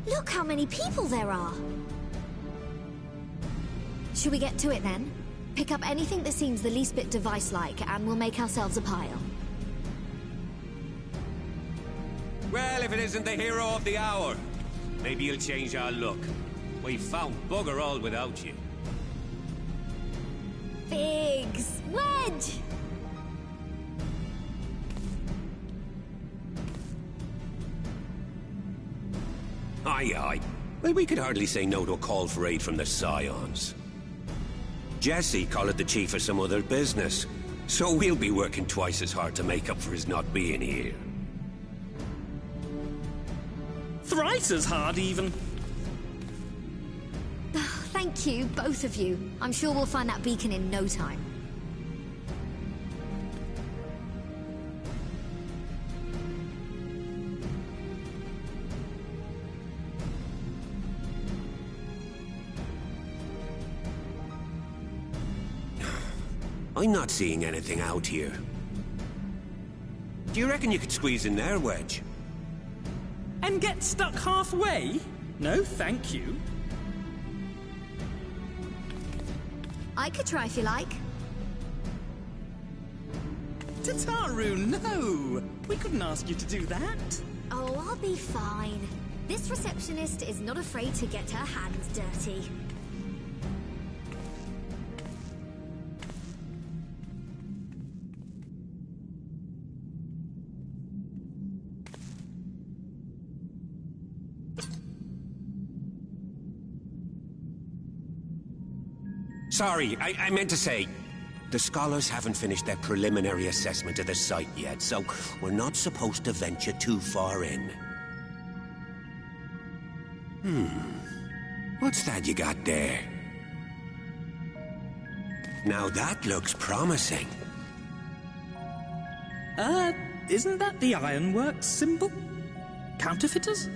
Look how many people there are! Should we get to it then? Pick up anything that seems the least bit device-like, and we'll make ourselves a pile. Well, if it isn't the hero of the hour, maybe you'll change our look. We've found bugger all without you. Figs! Wedge! Aye, aye. Well, we could hardly say no to a call for aid from the Scions. Jesse called it the chief of some other business, so we'll be working twice as hard to make up for his not being here. Thrice as hard, even. Thank you, both of you. I'm sure we'll find that beacon in no time. I'm not seeing anything out here. Do you reckon you could squeeze in there, Wedge? And get stuck halfway? No, thank you. I could try if you like. Tataru, no! We couldn't ask you to do that. Oh, I'll be fine. This receptionist is not afraid to get her hands dirty. Sorry, I meant to say, the scholars haven't finished their preliminary assessment of the site yet, so we're not supposed to venture too far in. What's that you got there? Now that looks promising. Isn't that the Ironworks symbol? Counterfeiters?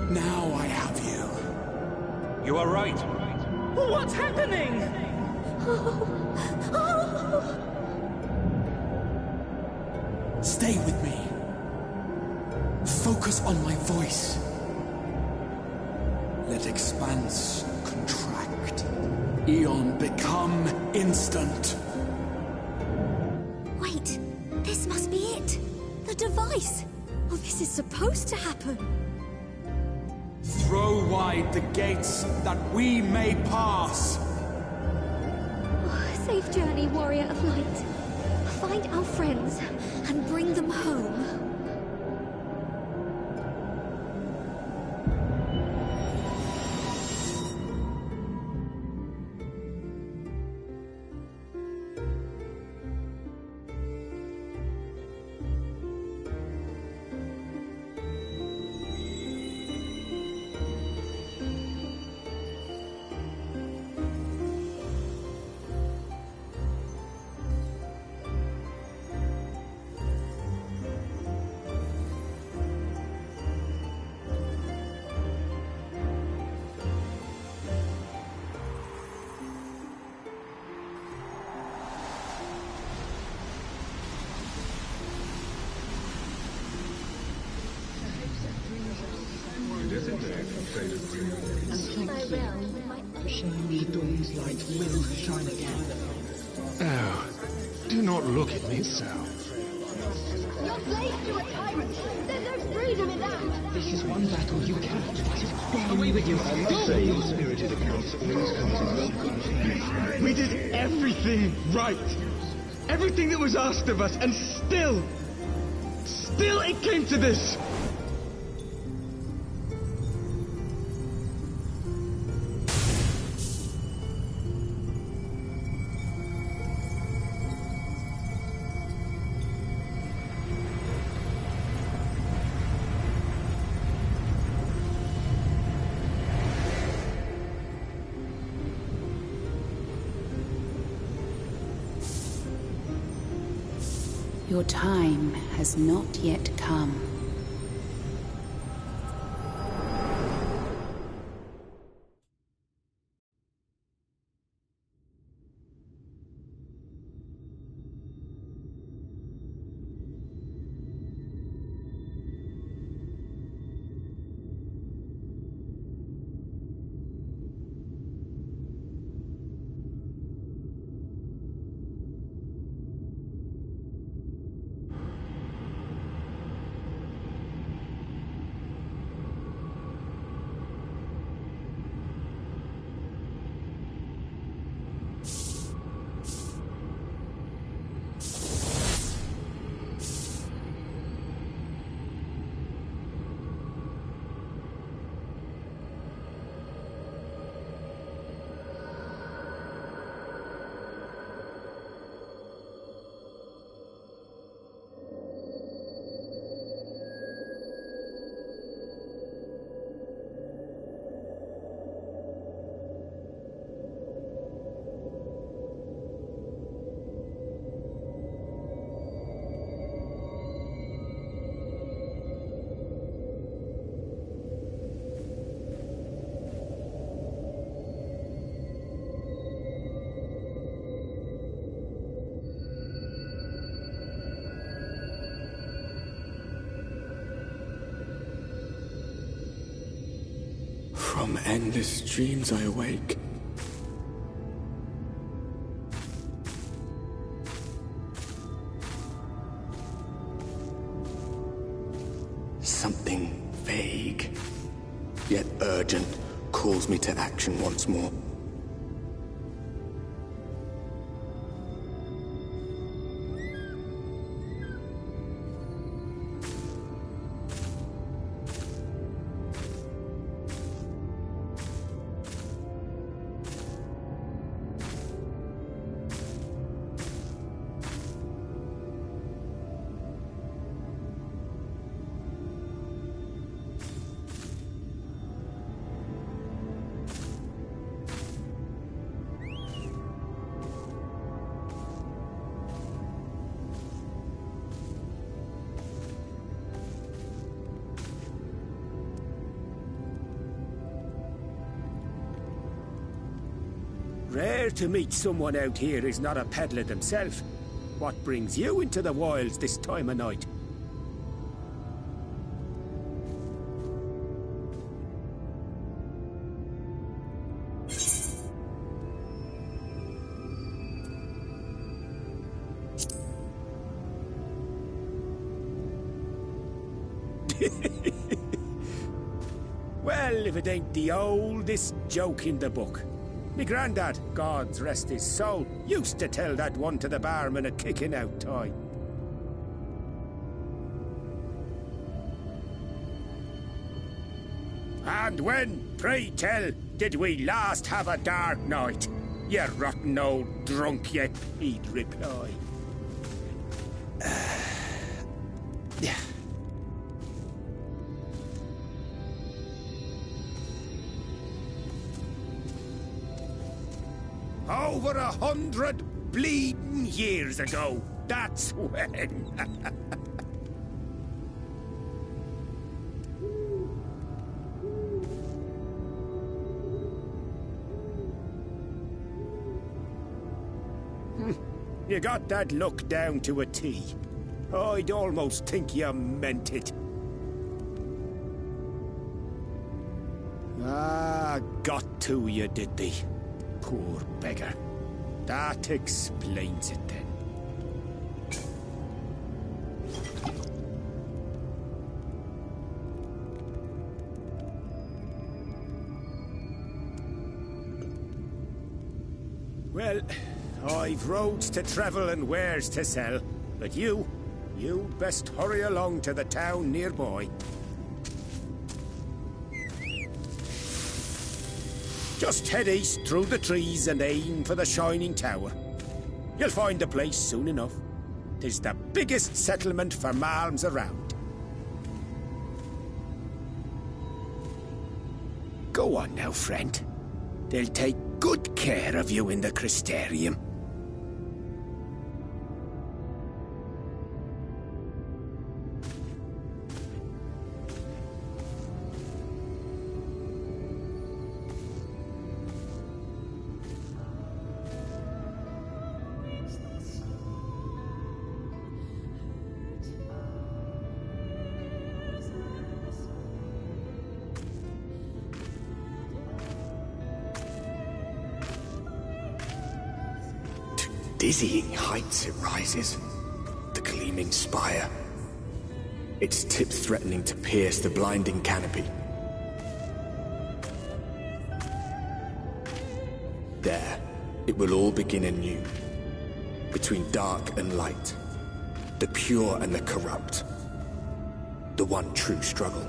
Now I have you. You are right. What's happening? Stay with me. Focus on my voice. Let expanse contract. Eon become instant. Wait, this must be it. The device. Oh, this is supposed to happen. Throw wide the gates that we may pass. Oh, safe journey, warrior of light. Find our friends and bring them home. Oh, do not look at me so. You're slaves to a tyrant. There's no freedom in that. This is one battle you cannot fight. Away with you. Say your spirited accounts always come to We did everything right. Everything that was asked of us, and still it came to this. Your time has not yet come. From endless dreams I awake. Something vague, yet urgent, calls me to action once more. Rare to meet someone out here who's not a peddler themselves. What brings you into the wilds this time of night? Well, if it ain't the oldest joke in the book. Me grandad, God's rest his soul, used to tell that one to the barman at kicking out time. And when, pray tell, did we last have a dark night? You rotten old drunk, you, he'd reply. Yeah. Over 100 bleeding years ago, that's when. You got that look down to a T. I'd almost think you meant it. Ah, got to you, did they? Poor beggar. That explains it then. Well, I've roads to travel and wares to sell, but you best hurry along to the town nearby. Just head east through the trees and aim for the Shining Tower. You'll find the place soon enough. 'Tis the biggest settlement for malms around. Go on now, friend. They'll take good care of you in the Crystarium. Dizzying heights it rises, the gleaming spire. Its tip threatening to pierce the blinding canopy. There, it will all begin anew. Between dark and light, the pure and the corrupt. The one true struggle.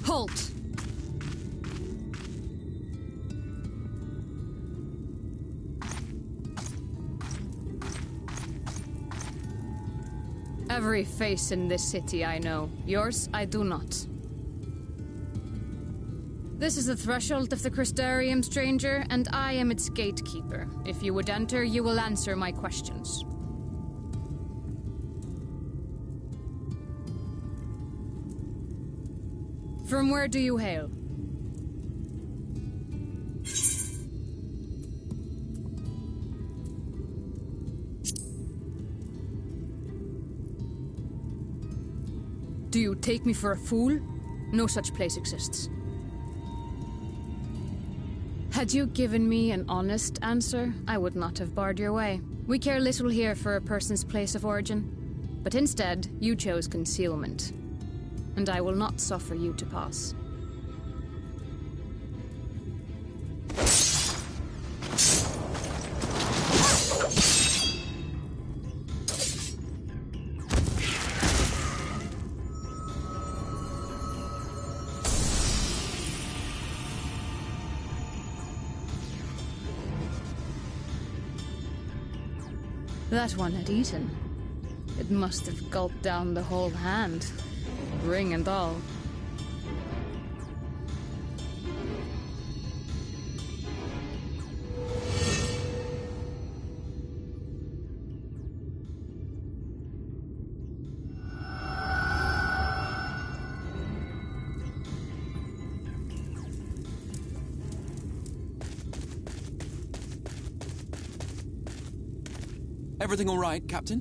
Halt! Every face in this city I know. Yours, I do not. This is the threshold of the Crystarium, stranger, and I am its gatekeeper. If you would enter, you will answer my questions. From where do you hail? Do you take me for a fool? No such place exists. Had you given me an honest answer, I would not have barred your way. We care little here for a person's place of origin. But instead, you chose concealment. And I will not suffer you to pass. That one had eaten. It must have gulped down the whole hand, ring and all. Everything all right, Captain?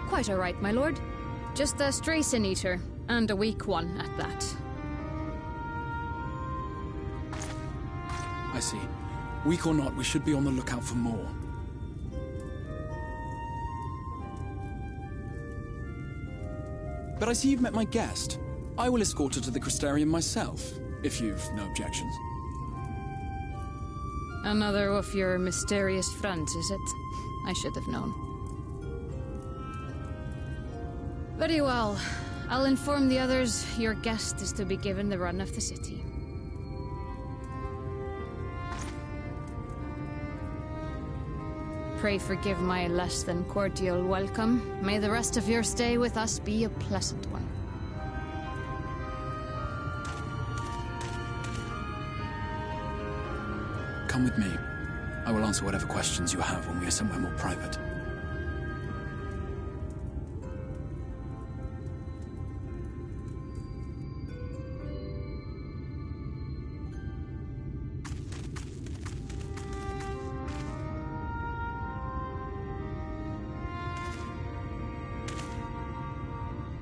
Quite all right, my lord. Just a stray sin-eater, and a weak one at that. I see. Weak or not, we should be on the lookout for more. But I see you've met my guest. I will escort her to the Crystarium myself, if you've no objections. Another of your mysterious friends, is it? I should have known. Very well. I'll inform the others your guest is to be given the run of the city. Pray forgive my less than cordial welcome. May the rest of your stay with us be a pleasant one. Come with me. I will answer whatever questions you have when we are somewhere more private.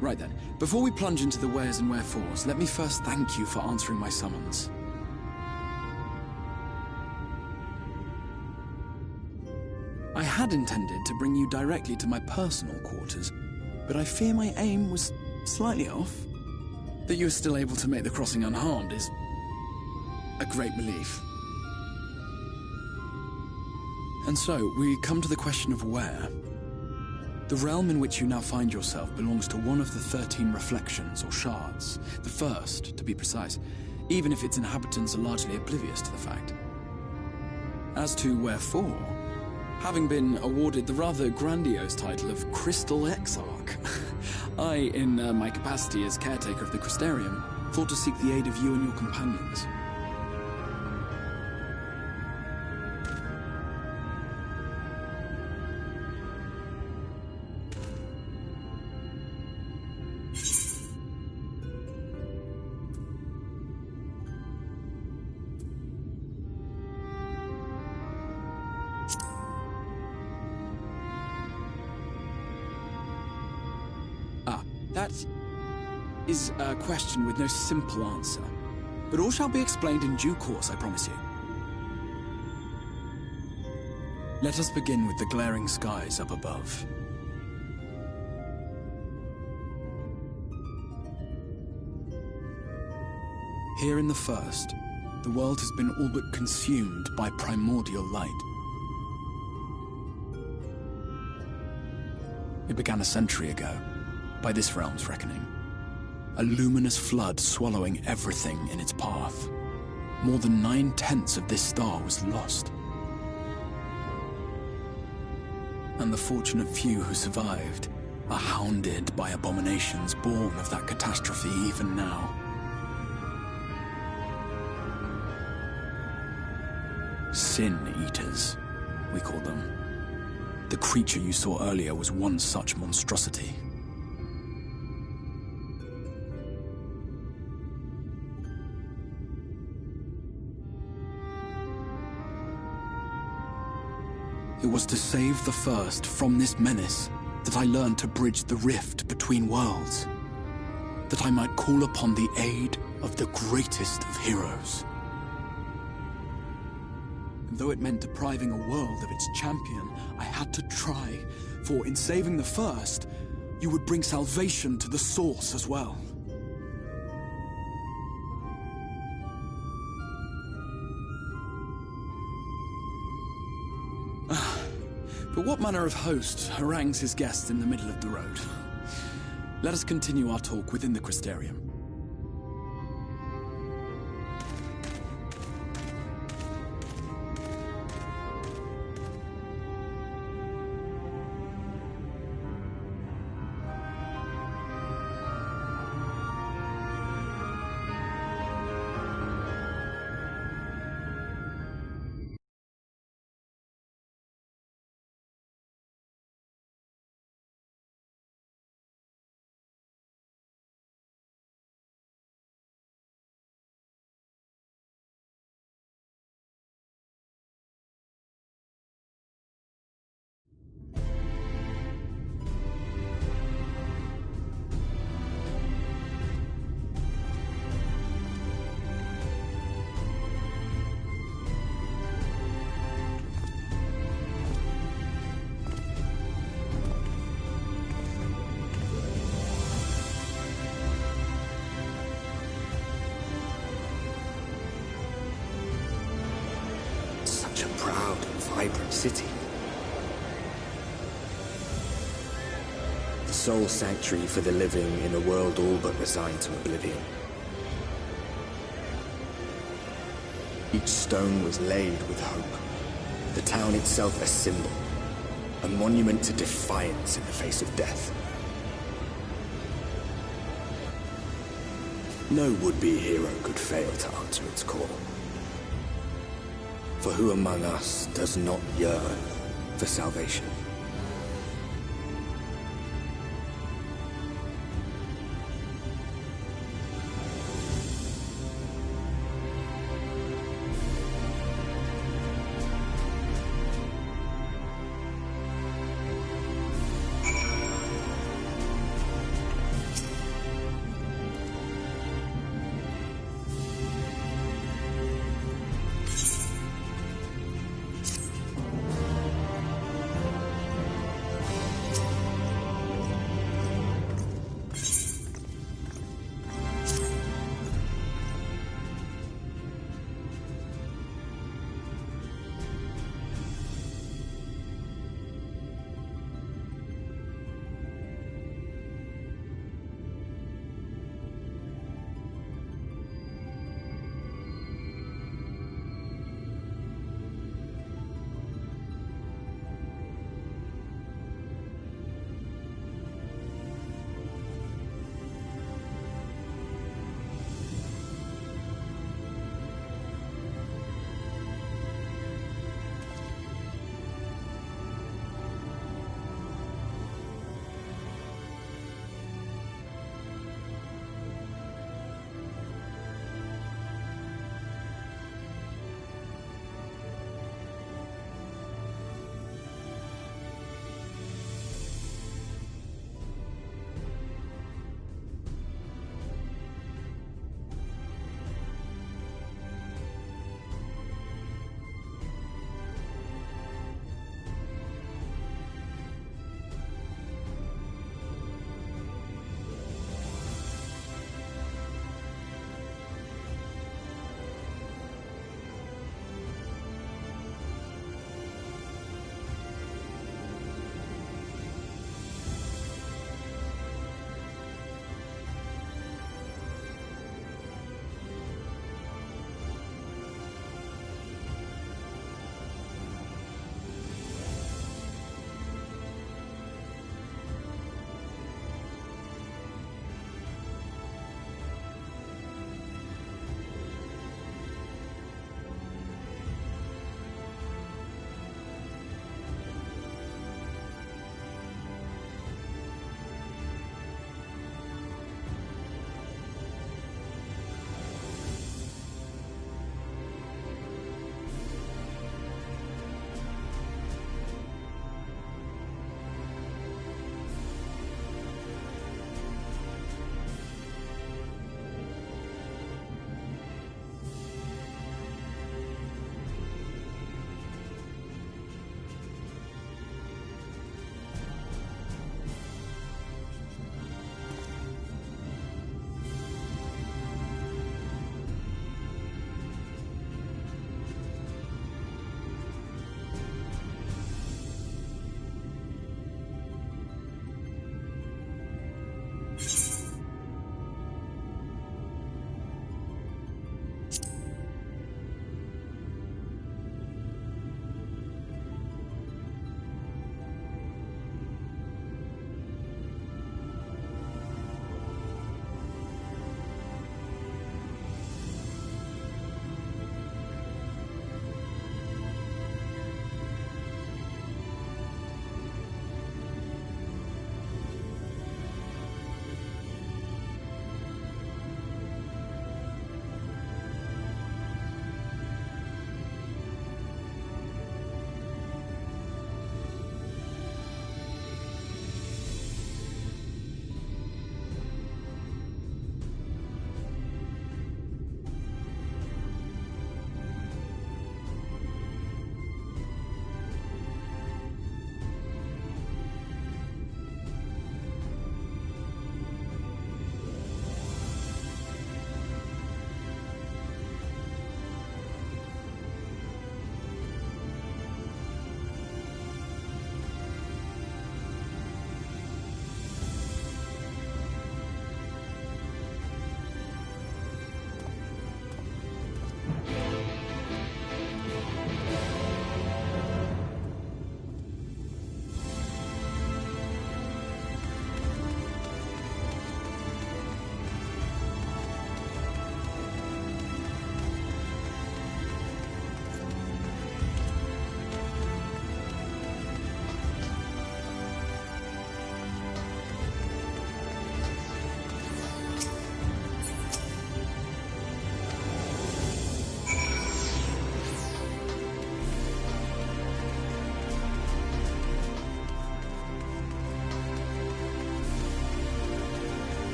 Right then, before we plunge into the wheres and wherefores, let me first thank you for answering my summons. I had intended to bring you directly to my personal quarters, but I fear my aim was slightly off. That you are still able to make the crossing unharmed is a great relief. And so, we come to the question of where. The realm in which you now find yourself belongs to one of the 13 reflections, or shards. The first, to be precise, even if its inhabitants are largely oblivious to the fact. As to wherefore, having been awarded the rather grandiose title of Crystal Exarch, I, in my capacity as caretaker of the Crystarium, thought to seek the aid of you and your companions. That is a question with no simple answer. But all shall be explained in due course, I promise you. Let us begin with the glaring skies up above. Here in the first, the world has been all but consumed by primordial light. It began a century ago, by this realm's reckoning. A luminous flood swallowing everything in its path. More than 9/10 of this star was lost. And the fortunate few who survived are hounded by abominations born of that catastrophe even now. Sin Eaters, we call them. The creature you saw earlier was one such monstrosity. It was to save the First from this menace that I learned to bridge the rift between worlds. That I might call upon the aid of the greatest of heroes. And though it meant depriving a world of its champion, I had to try, for in saving the First, you would bring salvation to the Source as well. But what manner of host harangues his guests in the middle of the road? Let us continue our talk within the Crystarium. Vibrant city. The sole sanctuary for the living in a world all but resigned to oblivion. Each stone was laid with hope. The town itself a symbol, a monument to defiance in the face of death. No would-be hero could fail to answer its call. For who among us does not yearn for salvation?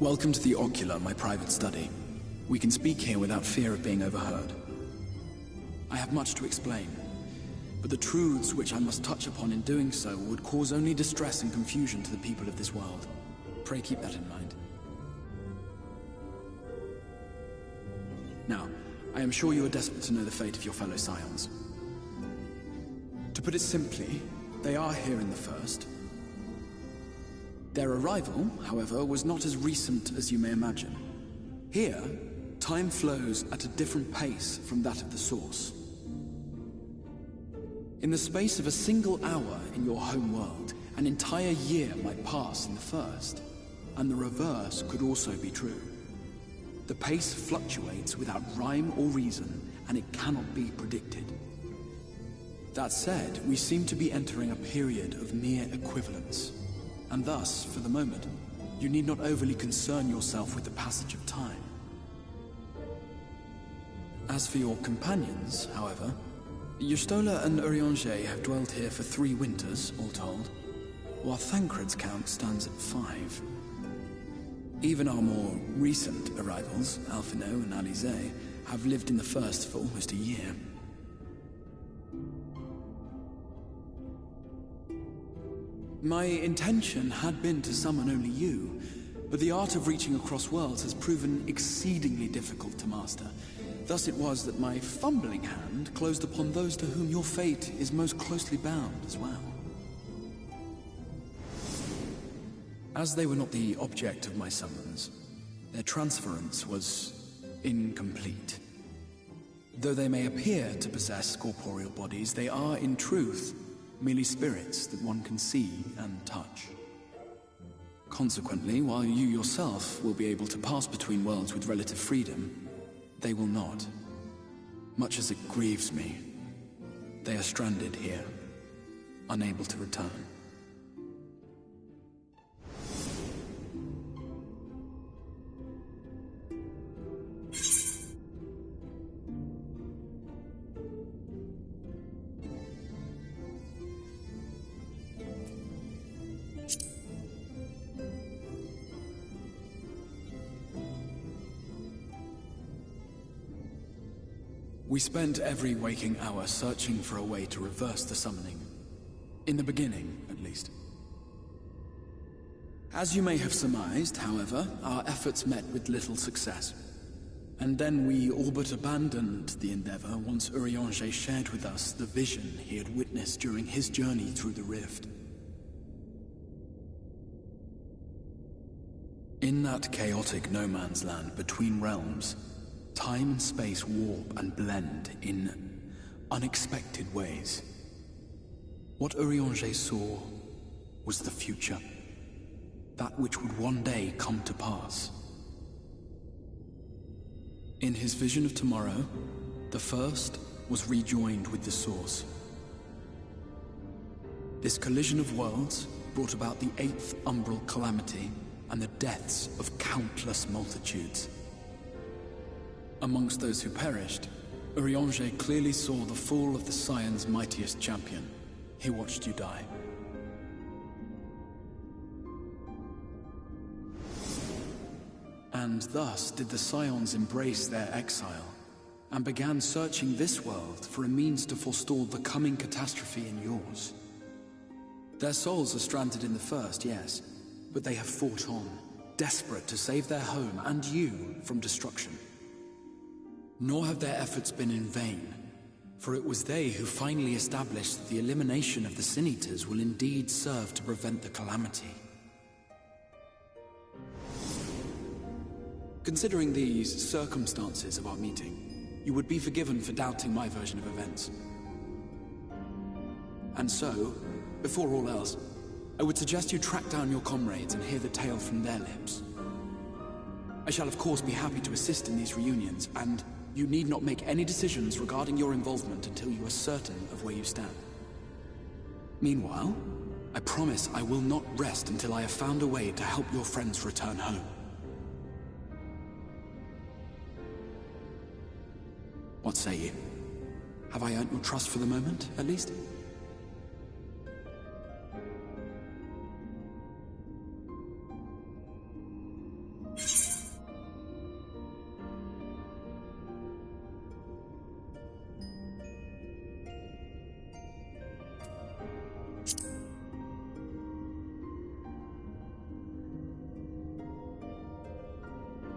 Welcome to the Ocular, my private study. We can speak here without fear of being overheard. I have much to explain, but the truths which I must touch upon in doing so would cause only distress and confusion to the people of this world. Pray keep that in mind. Now, I am sure you are desperate to know the fate of your fellow Scions. To put it simply, they are here in the First. Their arrival, however, was not as recent as you may imagine. Here, time flows at a different pace from that of the Source. In the space of a single hour in your home world, an entire year might pass in the First, and the reverse could also be true. The pace fluctuates without rhyme or reason, and it cannot be predicted. That said, we seem to be entering a period of near equivalence. And thus, for the moment, you need not overly concern yourself with the passage of time. As for your companions, however, Y'shtola and Urianger have dwelled here for 3 winters, all told, while Thancred's count stands at 5. Even our more recent arrivals, Alphino and Alize, have lived in the First for almost a year. My intention had been to summon only you, but the art of reaching across worlds has proven exceedingly difficult to master. Thus it was that my fumbling hand closed upon those to whom your fate is most closely bound as well. As they were not the object of my summons, their transference was incomplete. Though they may appear to possess corporeal bodies, they are, in truth, merely spirits that one can see and touch. Consequently, while you yourself will be able to pass between worlds with relative freedom, they will not. Much as it grieves me, they are stranded here, unable to return. We spent every waking hour searching for a way to reverse the summoning. In the beginning, at least. As you may have surmised, however, our efforts met with little success. And then we all but abandoned the endeavor once Urianger shared with us the vision he had witnessed during his journey through the rift. In that chaotic no-man's land between realms, time and space warp and blend in unexpected ways. What Urianger saw was the future. That which would one day come to pass. In his vision of tomorrow, the First was rejoined with the Source. This collision of worlds brought about the 8th umbral calamity and the deaths of countless multitudes. Amongst those who perished, Urianger clearly saw the fall of the Scion's mightiest champion. He watched you die. And thus did the Scions embrace their exile, and began searching this world for a means to forestall the coming catastrophe in yours. Their souls are stranded in the First, yes, but they have fought on, desperate to save their home and you from destruction. Nor have their efforts been in vain, for it was they who finally established that the elimination of the Sin Eaters will indeed serve to prevent the calamity. Considering these circumstances of our meeting, you would be forgiven for doubting my version of events. And so, before all else, I would suggest you track down your comrades and hear the tale from their lips. I shall of course be happy to assist in these reunions, and you need not make any decisions regarding your involvement until you are certain of where you stand. Meanwhile, I promise I will not rest until I have found a way to help your friends return home. What say you? Have I earned your trust for the moment, at least?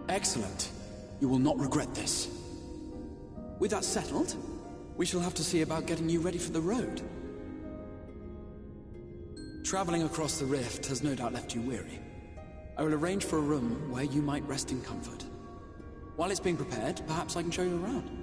Excellent. You will not regret this. With that settled, we shall have to see about getting you ready for the road. Traveling across the rift has no doubt left you weary. I will arrange for a room where you might rest in comfort. While it's being prepared, perhaps I can show you around.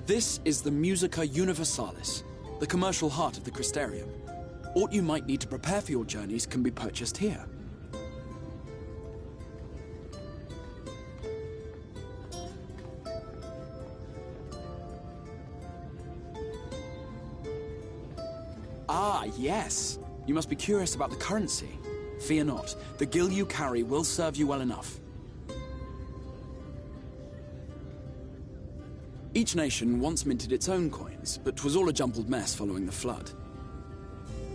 This is the Musica Universalis, the commercial heart of the Crystarium. What you might need to prepare for your journeys can be purchased here. Ah, yes. You must be curious about the currency. Fear not. The gil you carry will serve you well enough. Each nation once minted its own coins, but 'twas all a jumbled mess following the flood.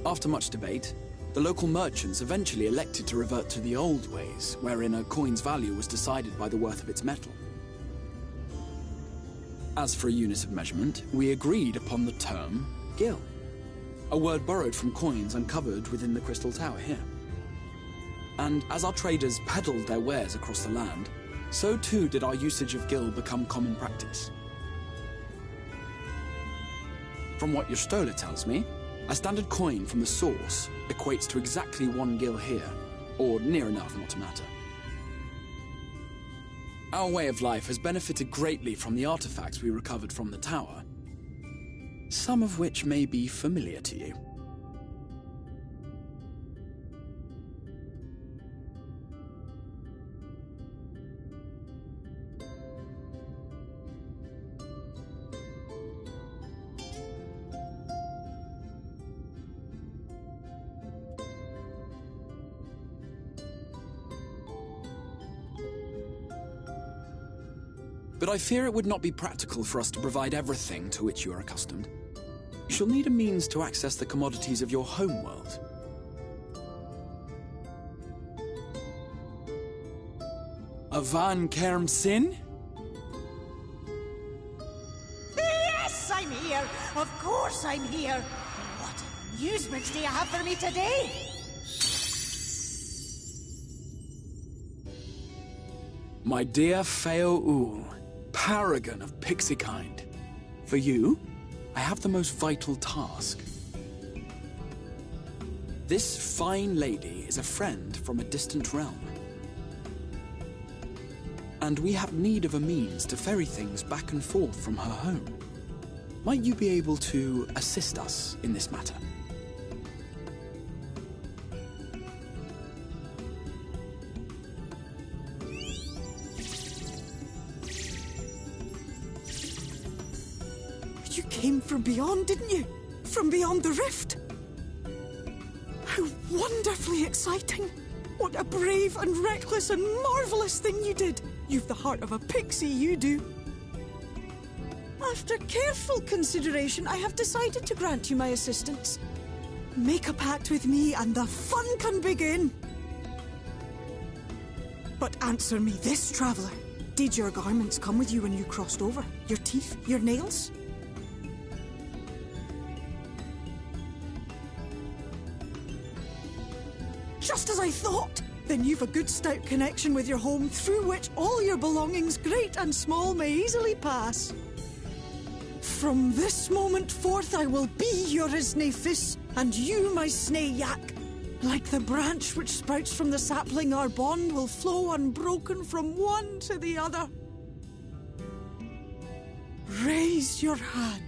After much debate, the local merchants eventually elected to revert to the old ways, wherein a coin's value was decided by the worth of its metal. As for a unit of measurement, we agreed upon the term gil, a word borrowed from coins uncovered within the Crystal Tower here. And as our traders peddled their wares across the land, so too did our usage of gil become common practice. From what your stola tells me, a standard coin from the source equates to exactly 1 gil here, or near enough not to matter. Our way of life has benefited greatly from the artifacts we recovered from the tower, some of which may be familiar to you. But I fear it would not be practical for us to provide everything to which you are accustomed. You shall need a means to access the commodities of your homeworld. Avan Kerm Sin? Yes, I'm here! Of course I'm here! What amusements do you have for me today? My dear Feo Ul, paragon of pixie kind. For you, I have the most vital task. This fine lady is a friend from a distant realm. And we have need of a means to ferry things back and forth from her home. Might you be able to assist us in this matter? You came from beyond, didn't you? From beyond the rift? How wonderfully exciting! What a brave and reckless and marvellous thing you did! You've the heart of a pixie, you do. After careful consideration, I have decided to grant you my assistance. Make a pact with me and the fun can begin. But answer me this, traveller. Did your garments come with you when you crossed over? Your teeth? Your nails? Just as I thought! Then you've a good stout connection with your home through which all your belongings, great and small, may easily pass. From this moment forth I will be your Isnefis, and you my Snayyak. Like the branch which sprouts from the sapling, our bond will flow unbroken from one to the other. Raise your hand.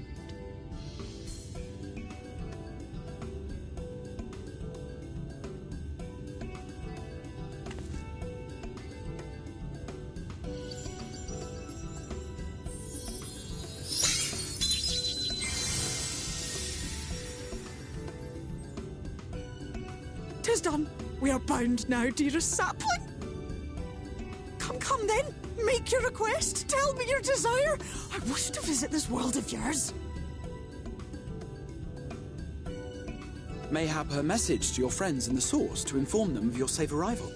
Tis done. We are bound now, dearest sapling. Come then. Make your request. Tell me your desire. I wish to visit this world of yours. Mayhap her message to your friends in the Source to inform them of your safe arrival.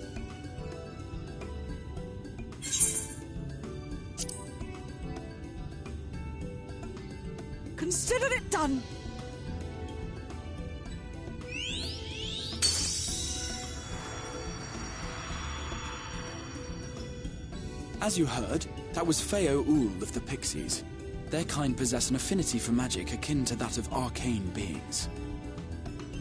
Consider it done. As you heard, that was Feo Ul of the Pixies. Their kind possess an affinity for magic akin to that of arcane beings.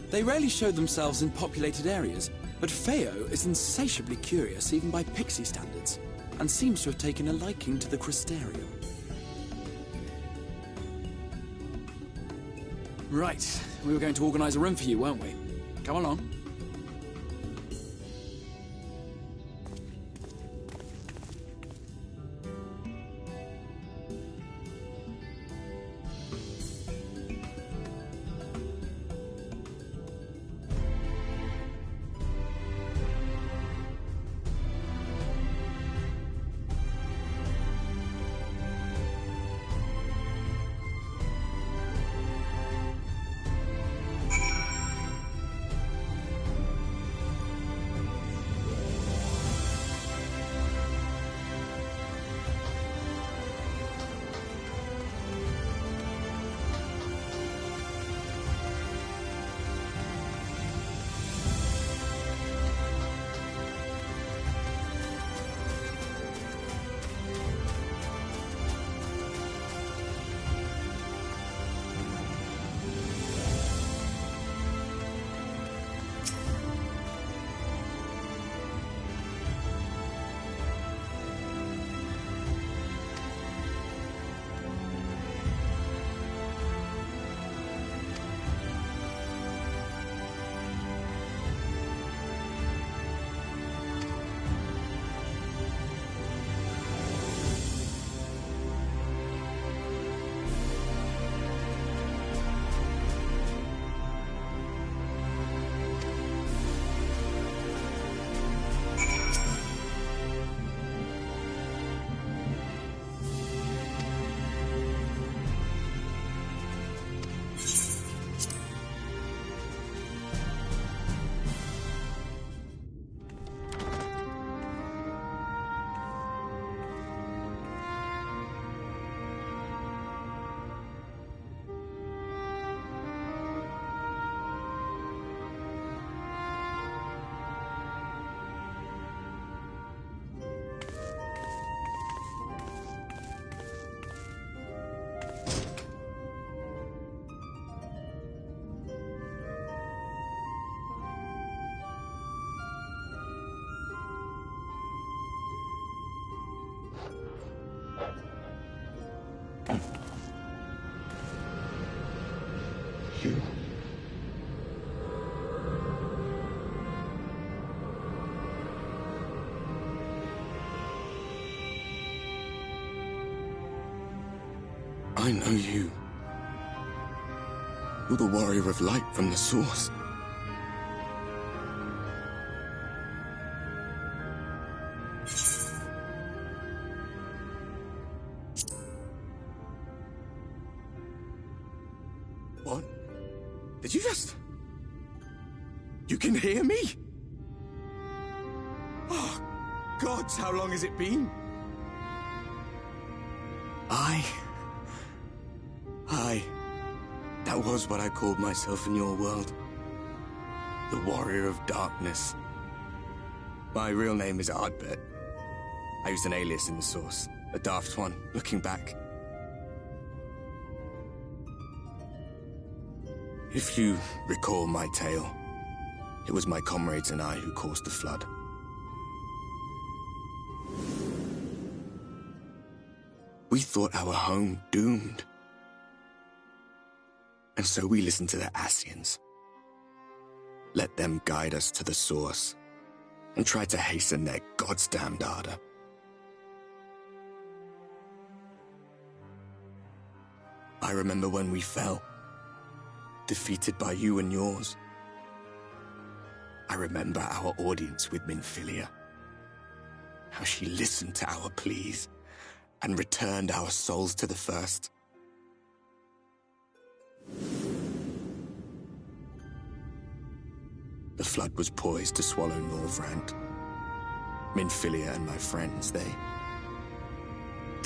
They rarely show themselves in populated areas, but Feo is insatiably curious even by Pixie standards, and seems to have taken a liking to the Crystarium. Right, we were going to organize a room for you, weren't we? Come along. you. I know you. You're the warrior of light from the source. What? Did you just... You can hear me? Oh, gods, how long has it been? That was what I called myself in your world. The Warrior of Darkness. My real name is Ardbert. I used an alias in the source. A daft one, looking back. If you recall my tale, it was my comrades and I who caused the flood. We thought our home doomed. And so we listened to the Ascians. Let them guide us to the source, and try to hasten their goddamned ardor. I remember when we fell, defeated by you and yours. I remember our audience with Minfilia, how she listened to our pleas and returned our souls to the First. The flood was poised to swallow Norvrand. Minfilia and my friends, they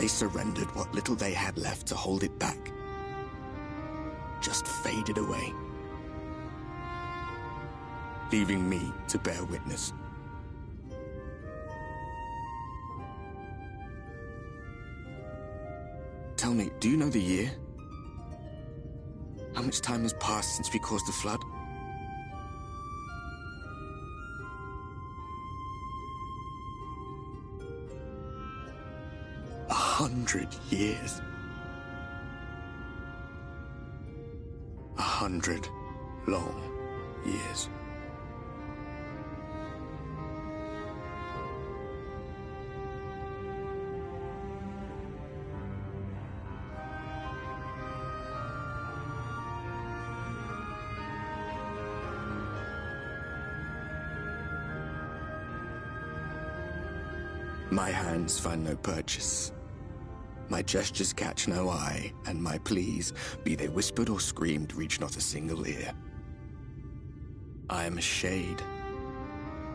surrendered what little they had left to hold it back. Just faded away, leaving me to bear witness. Tell me, do you know the year? How much time has passed since we caused the flood? 100 years. 100 long years. My hands find no purchase. My gestures catch no eye, and my pleas, be they whispered or screamed, reach not a single ear. I am a shade,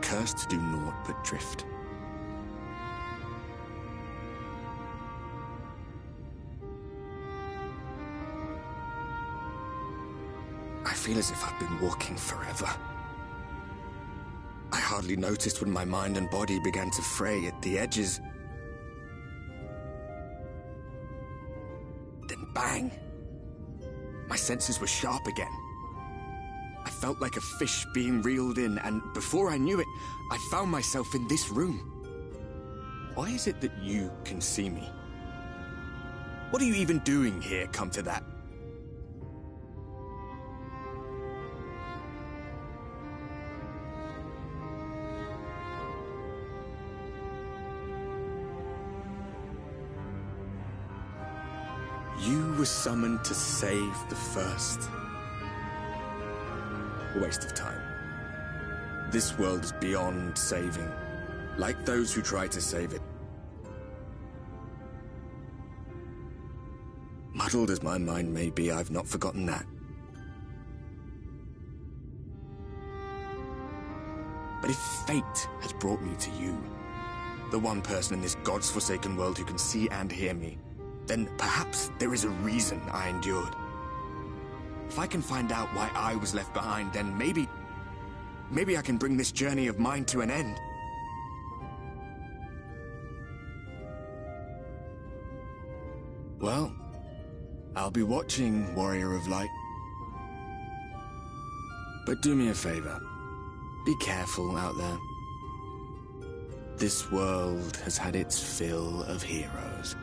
cursed to do naught but drift. I feel as if I've been walking forever. I hardly noticed when my mind and body began to fray at the edges. Then bang! My senses were sharp again. I felt like a fish being reeled in, and before I knew it, I found myself in this room. Why is it that you can see me? What are you even doing here, come to that? You were summoned to save the First. A waste of time. This world is beyond saving, like those who try to save it. Muddled as my mind may be, I've not forgotten that. But if fate has brought me to you, the one person in this God's forsaken world who can see and hear me, then perhaps there is a reason I endured. If I can find out why I was left behind, then maybe I can bring this journey of mine to an end. Well, I'll be watching, Warrior of Light. But do me a favor. Be careful out there. This world has had its fill of heroes.